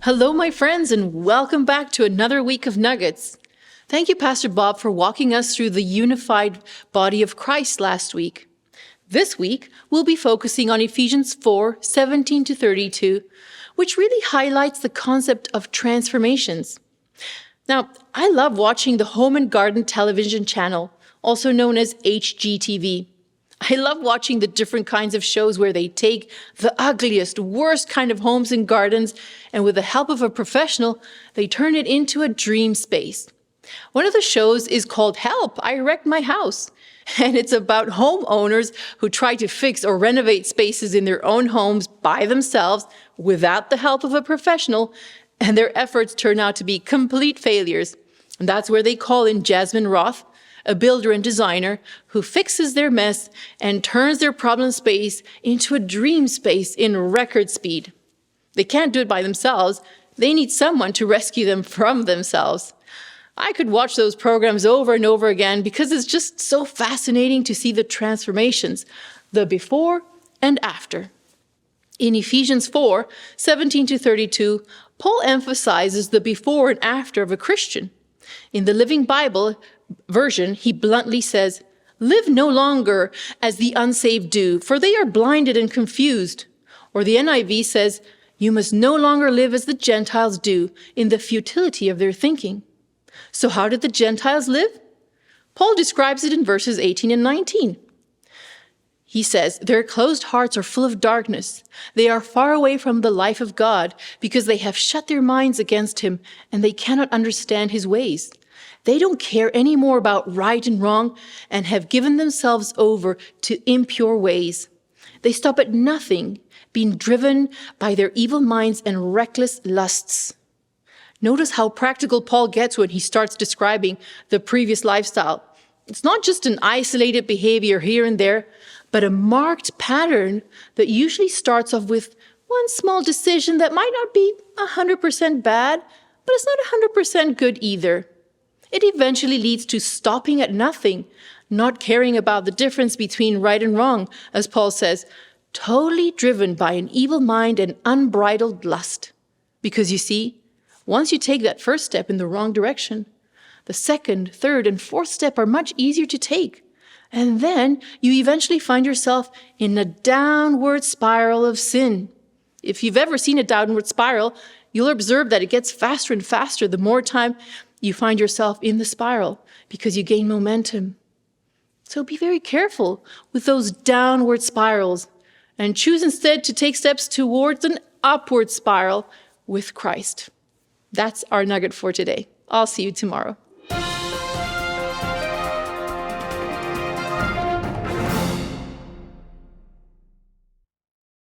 Hello, my friends, and welcome back to another week of Nuggets. Thank you, Pastor Bob, for walking us through the unified body of Christ last week. This week, we'll be focusing on Ephesians 4:17-32, which really highlights the concept of transformations. Now, I love watching the Home and Garden television channel, also known as HGTV. I love watching the different kinds of shows where they take the ugliest, worst kind of homes and gardens, and with the help of a professional, they turn it into a dream space. One of the shows is called Help, I Wrecked My House. And it's about homeowners who try to fix or renovate spaces in their own homes by themselves without the help of a professional, and their efforts turn out to be complete failures. And that's where they call in Jasmine Roth, a builder and designer who fixes their mess and turns their problem space into a dream space in record speed. They can't do it by themselves. They need someone to rescue them from themselves. I could watch those programs over and over again because it's just so fascinating to see the transformations, the before and after. In Ephesians 4:17-32, Paul emphasizes the before and after of a Christian. In the Living Bible version, he bluntly says, "Live no longer as the unsaved do, for they are blinded and confused." Or the NIV says, "You must no longer live as the Gentiles do, in the futility of their thinking." So how did the Gentiles live? Paul describes it in verses 18 and 19. He says, "Their closed hearts are full of darkness. They are far away from the life of God because they have shut their minds against him and they cannot understand his ways. They don't care any more about right and wrong and have given themselves over to impure ways. They stop at nothing, being driven by their evil minds and reckless lusts." Notice how practical Paul gets when he starts describing the previous lifestyle. It's not just an isolated behavior here and there, but a marked pattern that usually starts off with one small decision that might not be 100% bad, but it's not 100% good either. It eventually leads to stopping at nothing, not caring about the difference between right and wrong, as Paul says, totally driven by an evil mind and unbridled lust. Because you see, once you take that first step in the wrong direction, the second, third, and fourth step are much easier to take. And then you eventually find yourself in a downward spiral of sin. If you've ever seen a downward spiral, you'll observe that it gets faster and faster the more time you find yourself in the spiral because you gain momentum. So be very careful with those downward spirals and choose instead to take steps towards an upward spiral with Christ. That's our nugget for today. I'll see you tomorrow.